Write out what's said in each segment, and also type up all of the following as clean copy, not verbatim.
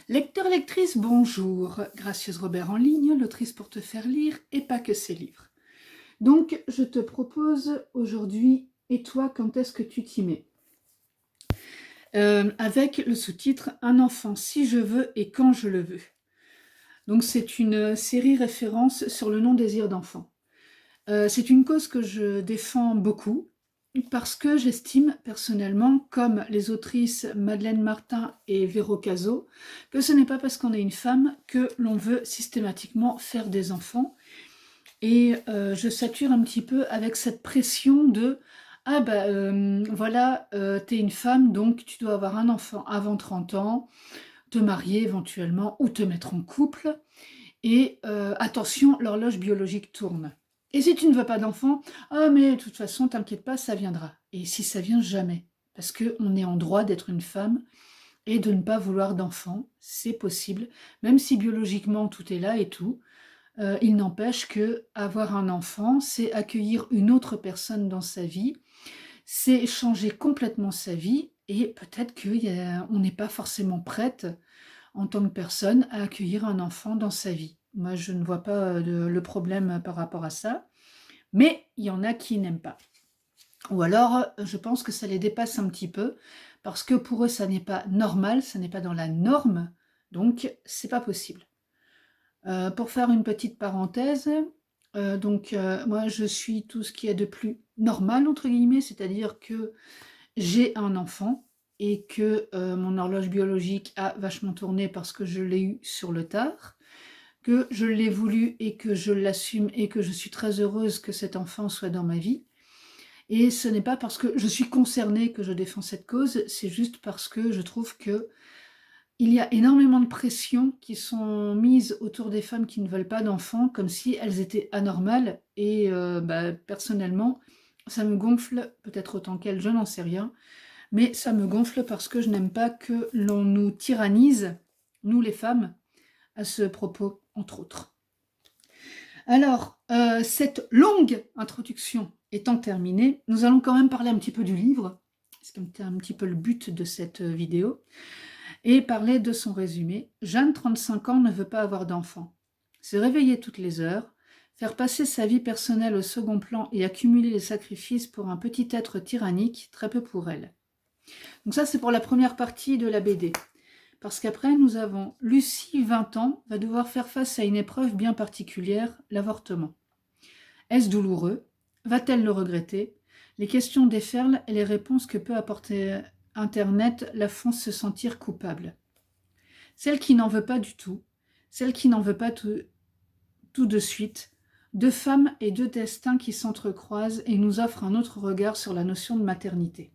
Lecteur, lectrice, bonjour. Gracieuse Robert en ligne, l'autrice pour te faire lire et pas que ses livres. Donc, je te propose aujourd'hui « Et toi, quand est-ce que tu t'y mets ?» avec le sous-titre « Un enfant si je veux et quand je le veux ». Donc, c'est une série référence sur le non-désir d'enfant. C'est une cause que je défends beaucoup parce que j'estime personnellement, comme les autrices Madeleine Martin et Véro Cazot, que ce n'est pas parce qu'on est une femme que l'on veut systématiquement faire des enfants. Et je sature un petit peu avec cette pression de « Ah bah voilà, t'es une femme, donc tu dois avoir un enfant avant 30 ans, te marier éventuellement ou te mettre en couple. Et attention, l'horloge biologique tourne. Et si tu ne veux pas d'enfant, ah mais de toute façon, t'inquiète pas, ça viendra. Et si ça vient, jamais. Parce qu'on est en droit d'être une femme et de ne pas vouloir d'enfant, c'est possible. Même si biologiquement tout est là et tout, il n'empêche que avoir un enfant, c'est accueillir une autre personne dans sa vie, c'est changer complètement sa vie et peut-être qu'on n'est pas forcément prête en tant que personne à accueillir un enfant dans sa vie. Moi, je ne vois pas le problème par rapport à ça, mais il y en a qui n'aiment pas. Ou alors, je pense que ça les dépasse un petit peu, parce que pour eux, ça n'est pas normal, ça n'est pas dans la norme, donc c'est pas possible. Pour faire une petite parenthèse, moi je suis tout ce qui est de plus normal, entre guillemets, c'est-à-dire que j'ai un enfant et que mon horloge biologique a vachement tourné parce que je l'ai eu sur le tard, que je l'ai voulu et que je l'assume et que je suis très heureuse que cet enfant soit dans ma vie. Et ce n'est pas parce que je suis concernée que je défends cette cause, c'est juste parce que je trouve que il y a énormément de pressions qui sont mises autour des femmes qui ne veulent pas d'enfants, comme si elles étaient anormales. Et personnellement, ça me gonfle, peut-être autant qu'elles, je n'en sais rien, mais ça me gonfle parce que je n'aime pas que l'on nous tyrannise, nous les femmes, à ce propos, entre autres. Alors, cette longue introduction étant terminée, nous allons quand même parler un petit peu du livre, c'est un petit peu le but de cette vidéo, et parler de son résumé. Jeanne, 35 ans, ne veut pas avoir d'enfant. Se réveiller toutes les heures, faire passer sa vie personnelle au second plan et accumuler les sacrifices pour un petit être tyrannique, très peu pour elle. Donc ça, c'est pour la première partie de la BD. Parce qu'après, nous avons Lucie, 20 ans, va devoir faire face à une épreuve bien particulière, l'avortement. Est-ce douloureux? Va-t-elle le regretter? Les questions déferlent et les réponses que peut apporter Internet la font se sentir coupable. Celle qui n'en veut pas du tout, celle qui n'en veut pas tout de suite, deux femmes et deux destins qui s'entrecroisent et nous offrent un autre regard sur la notion de maternité.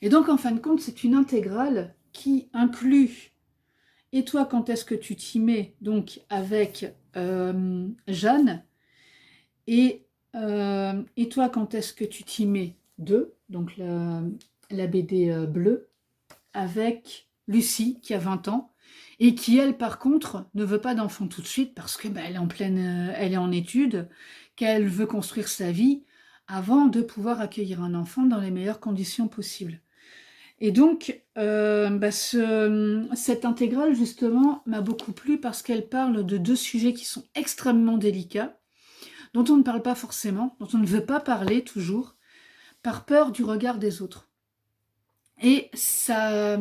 Et donc, en fin de compte, c'est une intégrale qui inclut « Et toi, quand est-ce que tu t'y mets ?» donc avec Jeanne, et « Et toi, quand est-ce que tu t'y mets ?» 2, donc la BD bleue, avec Lucie, qui a 20 ans, et qui, elle, par contre, ne veut pas d'enfant tout de suite parce que elle est en elle est en études, qu'elle veut construire sa vie avant de pouvoir accueillir un enfant dans les meilleures conditions possibles. Et donc, cette intégrale, justement, m'a beaucoup plu parce qu'elle parle de deux sujets qui sont extrêmement délicats, dont on ne parle pas forcément, dont on ne veut pas parler toujours, par peur du regard des autres. Et ça,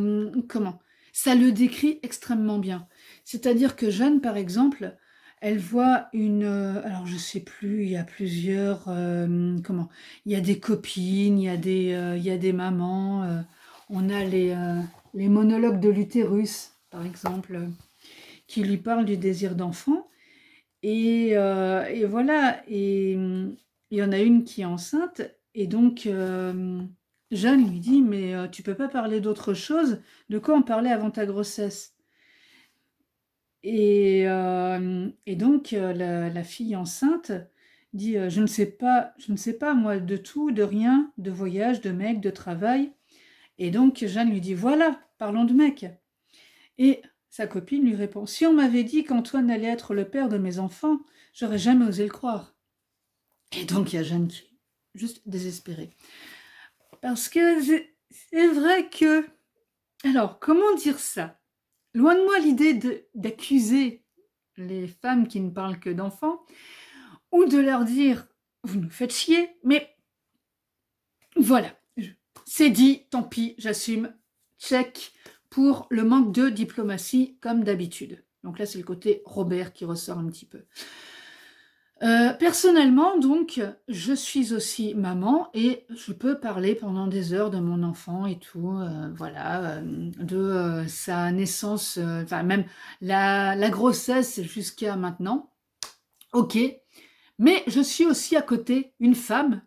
ça le décrit extrêmement bien. C'est-à-dire que Jeanne, par exemple, elle voit alors je sais plus, il y a plusieurs, il y a des copines, il y a des mamans, on a les monologues de l'utérus, par exemple, qui lui parlent du désir d'enfant. Et voilà, et il y en a une qui est enceinte, et donc Jeanne lui dit « Mais tu peux pas parler d'autre chose? De quoi on parlait avant ta grossesse ?» Et donc la fille enceinte dit « Je ne sais pas, moi, de tout, de rien, de voyage, de mec, de travail. » Et donc Jeanne lui dit « Voilà, parlons de mec. » Et sa copine lui répond « Si on m'avait dit qu'Antoine allait être le père de mes enfants, j'aurais jamais osé le croire. » Et donc il y a Jeanne qui est juste désespérée. Parce que c'est vrai que... Alors, comment dire ça? loin de moi l'idée d'accuser les femmes qui ne parlent que d'enfants, ou de leur dire « vous nous faites chier », mais voilà, c'est dit, tant pis, j'assume, check pour le manque de diplomatie comme d'habitude. Donc là, c'est le côté Robert qui ressort un petit peu. Personnellement, donc, je suis aussi maman et je peux parler pendant des heures de mon enfant et tout, voilà, de sa naissance, enfin même la grossesse jusqu'à maintenant. Ok, mais je suis aussi à côté une femme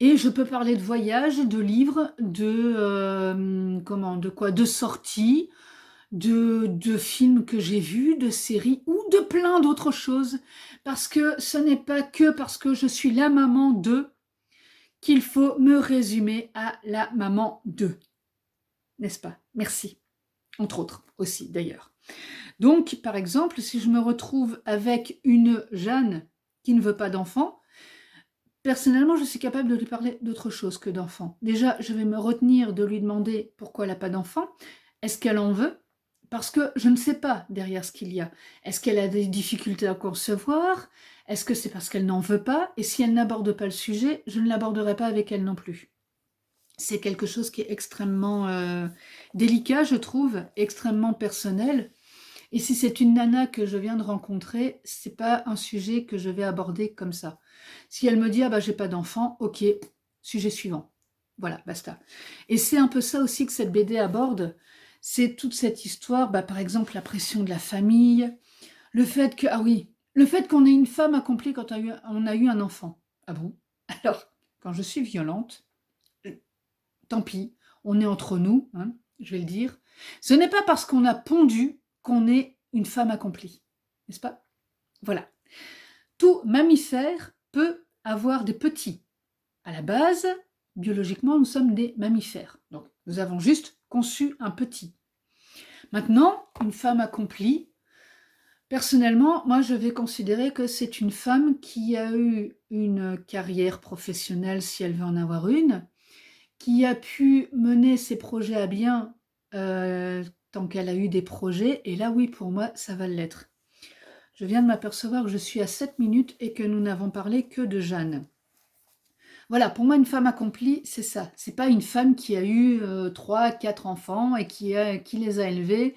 et je peux parler de voyages, de livres, de quoi, de sorties, de films que j'ai vus, de séries ou de plein d'autres choses. Parce que ce n'est pas que parce que je suis la maman de qu'il faut me résumer à la maman de. N'est-ce pas? Merci. Entre autres aussi d'ailleurs. Donc, par exemple, si je me retrouve avec une Jeanne qui ne veut pas d'enfant, personnellement, je suis capable de lui parler d'autre chose que d'enfant. Déjà, je vais me retenir de lui demander pourquoi elle n'a pas d'enfant. Est-ce qu'elle en veut? Parce que je ne sais pas derrière ce qu'il y a. Est-ce qu'elle a des difficultés à concevoir? Est-ce que c'est parce qu'elle n'en veut pas? Et si elle n'aborde pas le sujet, je ne l'aborderai pas avec elle non plus. C'est quelque chose qui est extrêmement délicat, je trouve, extrêmement personnel. Et si c'est une nana que je viens de rencontrer, c'est pas un sujet que je vais aborder comme ça. Si elle me dit « ah bah j'ai pas d'enfant », ok, sujet suivant. Voilà, basta. Et c'est un peu ça aussi que cette BD aborde, c'est toute cette histoire, bah, par exemple la pression de la famille, le fait que, ah oui, le fait qu'on ait une femme accomplie quand on a eu un enfant. Ah bon? Alors, quand je suis violente, tant pis, on est entre nous, hein, je vais le dire. Ce n'est pas parce qu'on a pondu qu'on est une femme accomplie, n'est-ce pas? Voilà. Tout mammifère peut avoir des petits. À la base, biologiquement, nous sommes des mammifères. Donc, nous avons juste conçu un petit. Maintenant, une femme accomplie, personnellement, moi, je vais considérer que c'est une femme qui a eu une carrière professionnelle, si elle veut en avoir une, qui a pu mener ses projets à bien tant qu'elle a eu des projets. Et là, oui, pour moi, ça va l'être. Je viens de m'apercevoir que je suis à 7 minutes et que nous n'avons parlé que de Jeanne. Voilà, pour moi, une femme accomplie, c'est ça. C'est pas une femme qui a eu 3, 4 enfants et qui les a élevés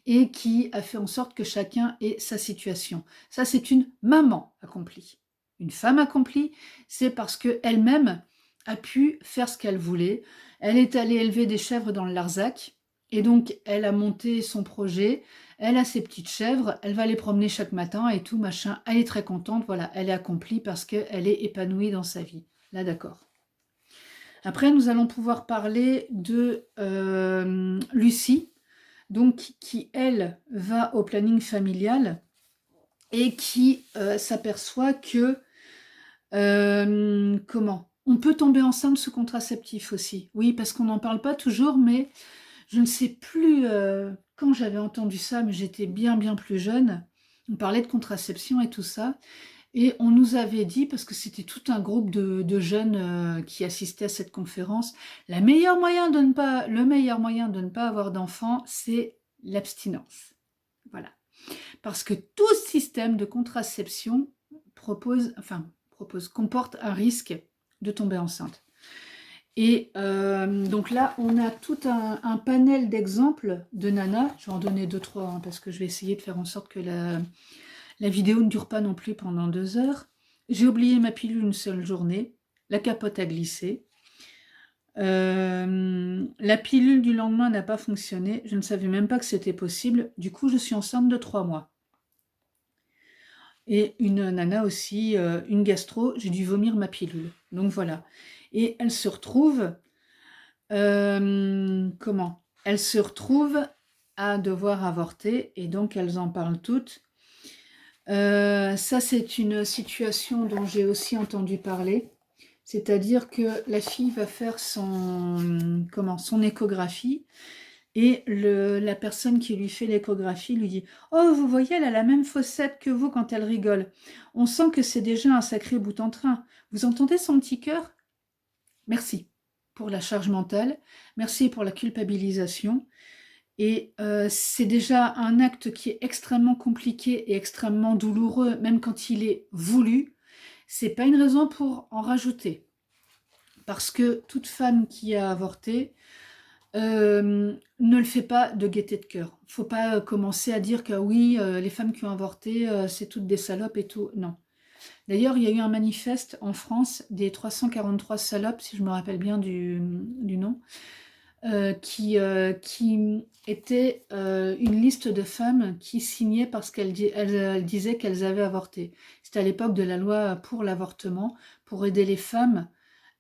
et qui a fait en sorte que chacun ait sa situation. Ça, c'est une maman accomplie. Une femme accomplie, c'est parce qu'elle-même a pu faire ce qu'elle voulait. Elle est allée élever des chèvres dans le Larzac et donc elle a monté son projet. Elle a ses petites chèvres, elle va les promener chaque matin et tout, machin. Elle est très contente, voilà, elle est accomplie parce qu'elle est épanouie dans sa vie. Là, d'accord. Après, nous allons pouvoir parler de Lucie, donc qui, elle, va au planning familial et qui s'aperçoit que, comment? On peut tomber enceinte sous contraceptif aussi. Oui, parce qu'on n'en parle pas toujours, mais je ne sais plus quand j'avais entendu ça, mais j'étais bien, bien plus jeune. On parlait de contraception et tout ça. Et on nous avait dit, parce que c'était tout un groupe de jeunes qui assistaient à cette conférence, le meilleur moyen de ne pas avoir d'enfants, c'est l'abstinence. Voilà. Parce que tout système de contraception comporte un risque de tomber enceinte. Et donc là, on a tout un panel d'exemples de nanas. Je vais en donner 2-3, hein, parce que je vais essayer de faire en sorte que la vidéo ne dure pas non plus pendant 2 heures. J'ai oublié ma pilule une seule journée. La capote a glissé. La pilule du lendemain n'a pas fonctionné. Je ne savais même pas que c'était possible. Du coup, je suis enceinte de 3 mois. Et une nana aussi, une gastro, j'ai dû vomir ma pilule. Donc voilà. Et elle se retrouve... comment? Elle se retrouve à devoir avorter. Et donc, elles en parlent toutes. Ça, c'est une situation dont j'ai aussi entendu parler. C'est-à-dire que la fille va faire son échographie et la personne qui lui fait l'échographie lui dit « Oh, vous voyez, elle a la même fossette que vous quand elle rigole. On sent que c'est déjà un sacré bout en train. Vous entendez son petit cœur ?» Merci pour la charge mentale. Merci pour la culpabilisation. Et c'est déjà un acte qui est extrêmement compliqué et extrêmement douloureux, même quand il est voulu. C'est pas une raison pour en rajouter. Parce que toute femme qui a avorté ne le fait pas de gaieté de cœur. Faut pas commencer à dire que oui, les femmes qui ont avorté, c'est toutes des salopes et tout. Non. D'ailleurs, il y a eu un manifeste en France des 343 salopes, si je me rappelle bien du nom, qui était une liste de femmes qui signaient parce qu'elles disaient qu'elles avaient avorté. C'était à l'époque de la loi pour l'avortement, pour aider les femmes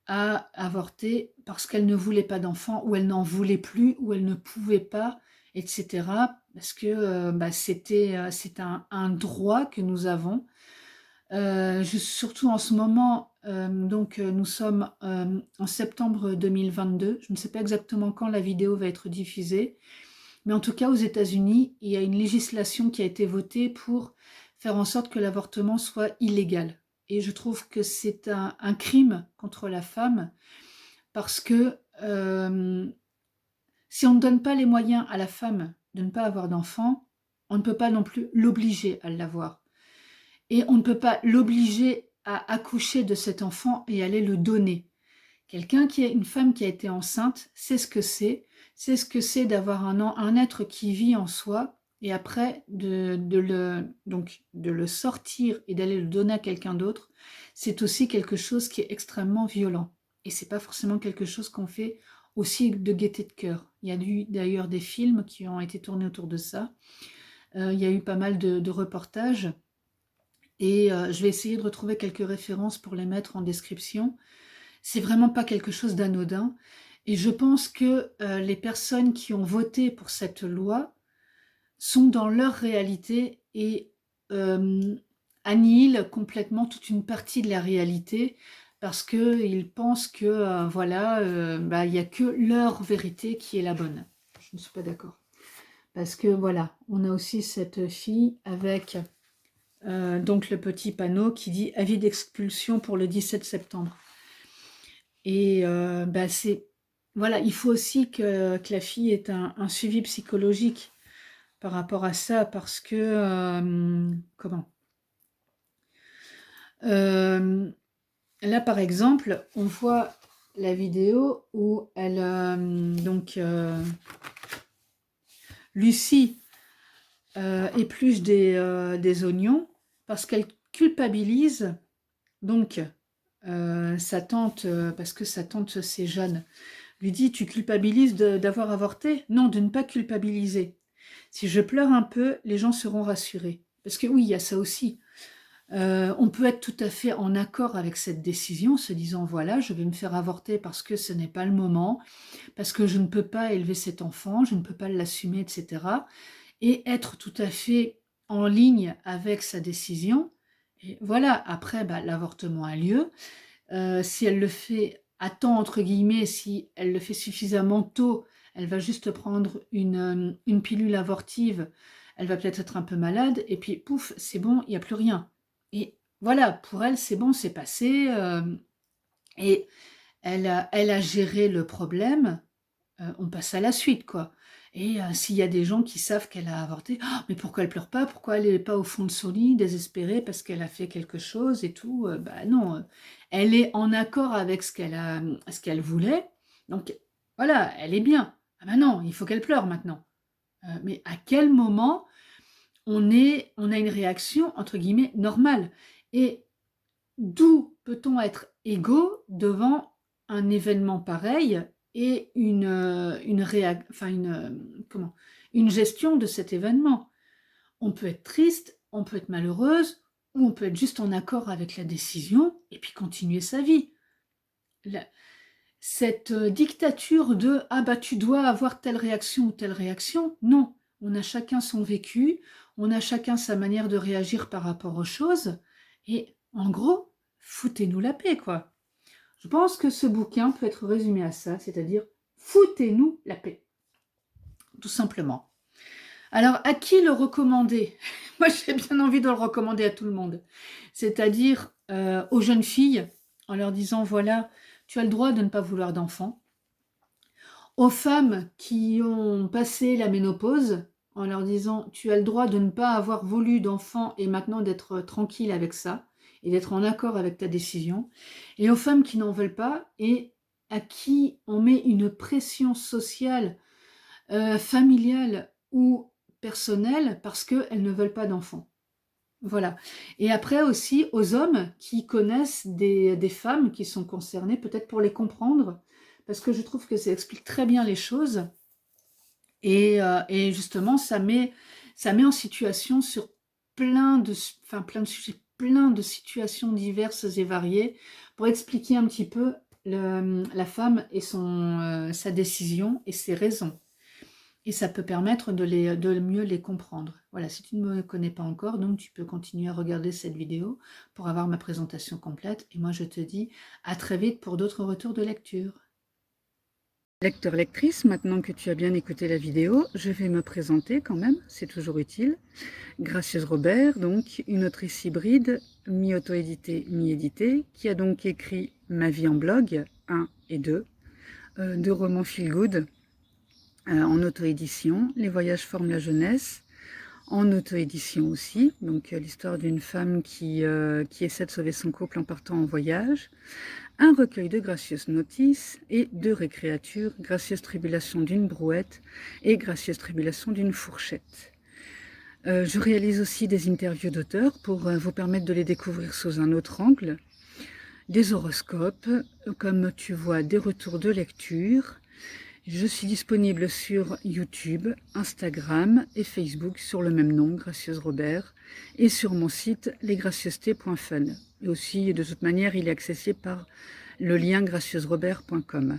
à avorter parce qu'elles ne voulaient pas d'enfants, ou elles n'en voulaient plus, ou elles ne pouvaient pas, etc. Parce que c'est un droit que nous avons. Surtout en ce moment, nous sommes en septembre 2022. Je ne sais pas exactement quand la vidéo va être diffusée, mais en tout cas aux États-Unis, il y a une législation qui a été votée pour faire en sorte que l'avortement soit illégal. Et je trouve que c'est un crime contre la femme parce que si on ne donne pas les moyens à la femme de ne pas avoir d'enfant, on ne peut pas non plus l'obliger à l'avoir. Et on ne peut pas l'obliger à accoucher de cet enfant et aller le donner. Une femme qui a été enceinte, c'est ce que c'est. C'est ce que c'est d'avoir un être qui vit en soi et après de le sortir et d'aller le donner à quelqu'un d'autre, c'est aussi quelque chose qui est extrêmement violent. Et c'est pas forcément quelque chose qu'on fait aussi de gaieté de cœur. Il y a eu d'ailleurs des films qui ont été tournés autour de ça. Il y a eu pas mal de reportages. Et je vais essayer de retrouver quelques références pour les mettre en description. C'est vraiment pas quelque chose d'anodin. Et je pense que les personnes qui ont voté pour cette loi sont dans leur réalité et annihilent complètement toute une partie de la réalité parce qu'ils pensent que il n'y a que leur vérité qui est la bonne. Je ne suis pas d'accord. Parce que voilà, on a aussi cette fille avec donc le petit panneau qui dit avis d'expulsion pour le 17 septembre. Et voilà, il faut aussi que la fille ait un suivi psychologique par rapport à ça, parce que là par exemple, on voit la vidéo où Lucie épluche des oignons parce qu'elle culpabilise donc sa tante, parce que sa tante c'est Jeanne, lui dit tu culpabilises d'avoir avorté? Non, de ne pas culpabiliser. Si je pleure un peu, les gens seront rassurés. Parce que oui, il y a ça aussi. On peut être tout à fait en accord avec cette décision, se disant voilà, je vais me faire avorter parce que ce n'est pas le moment, parce que je ne peux pas élever cet enfant, je ne peux pas l'assumer, etc. Et être tout à fait en ligne avec sa décision. Et voilà, après, l'avortement a lieu. Si elle le fait à temps, entre guillemets, si elle le fait suffisamment tôt, elle va juste prendre une pilule abortive, elle va peut-être être un peu malade, et puis pouf, c'est bon, il n'y a plus rien. Et voilà, pour elle, c'est bon, c'est passé, et elle a géré le problème, on passe à la suite, quoi. Et s'il y a des gens qui savent qu'elle a avorté, ah, mais pourquoi elle pleure pas? Pourquoi elle n'est pas au fond de son lit, désespérée parce qu'elle a fait quelque chose et tout? Non, elle est en accord avec ce qu'elle voulait. Donc voilà, elle est bien. Ah ben non, il faut qu'elle pleure maintenant. Mais à quel moment on a une réaction entre guillemets normale? Et d'où peut-on être égaux devant un événement pareil et une gestion de cet événement? On peut être triste, on peut être malheureuse, ou on peut être juste en accord avec la décision et puis continuer sa vie. Cette dictature de « ah bah tu dois avoir telle réaction ou telle réaction », non, on a chacun son vécu, on a chacun sa manière de réagir par rapport aux choses, et en gros, foutez-nous la paix, quoi. Je pense que ce bouquin peut être résumé à ça, c'est-à-dire foutez-nous la paix, tout simplement. Alors, à qui le recommander? Moi, j'ai bien envie de le recommander à tout le monde, c'est-à-dire aux jeunes filles, en leur disant, voilà, tu as le droit de ne pas vouloir d'enfant, Aux femmes qui ont passé la ménopause, en leur disant: «Tu as le droit de ne pas avoir voulu d'enfant et maintenant d'être tranquille avec ça et d'être en accord avec ta décision», et aux femmes qui n'en veulent pas et à qui on met une pression sociale, familiale ou personnelle parce qu'elles ne veulent pas d'enfants. Voilà. Et après aussi aux hommes qui connaissent des femmes qui sont concernées, peut-être pour les comprendre, parce que je trouve que ça explique très bien les choses et justement ça met en situation sur plein de sujets, plein de situations diverses et variées pour expliquer un petit peu la femme et sa décision et ses raisons. Et ça peut permettre de mieux les comprendre. Voilà, si tu ne me connais pas encore, donc tu peux continuer à regarder cette vidéo pour avoir ma présentation complète. Et moi, je te dis à très vite pour d'autres retours de lecture. Lecteur, lectrice, maintenant que tu as bien écouté la vidéo, je vais me présenter quand même, c'est toujours utile. Gracieuse Robert, donc une autrice hybride, mi-auto-éditée, mi-éditée, qui a donc écrit Ma vie en blog 1 et 2, deux romans feel good, en auto-édition, Les voyages forment la jeunesse, en auto-édition aussi, donc l'histoire d'une femme qui essaie de sauver son couple en partant en voyage, un recueil de gracieuses notices et deux récréatures, Gracieuse tribulation d'une brouette et Gracieuse tribulation d'une fourchette. Je réalise aussi des interviews d'auteurs pour vous permettre de les découvrir sous un autre angle, des horoscopes, comme tu vois, des retours de lecture. Je suis disponible sur YouTube, Instagram et Facebook sur le même nom, Gracieuse Robert, et sur mon site lesgracieusetés.fun. Et aussi, de toute manière, il est accessible par le lien gracieusrobert.com.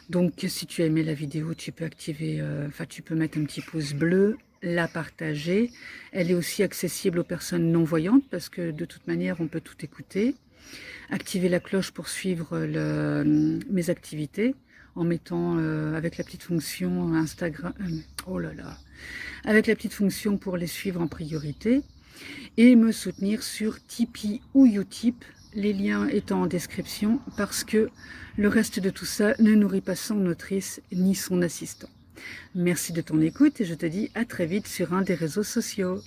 Donc, si tu as aimé la vidéo, tu peux tu peux mettre un petit pouce bleu, la partager. Elle est aussi accessible aux personnes non-voyantes parce que de toute manière, on peut tout écouter. Activer la cloche pour suivre mes activités en mettant avec la petite fonction Instagram, avec la petite fonction pour les suivre en priorité, et me soutenir sur Tipeee ou Utip, les liens étant en description, parce que le reste de tout ça ne nourrit pas son autrice ni son assistant. Merci de ton écoute et je te dis à très vite sur un des réseaux sociaux.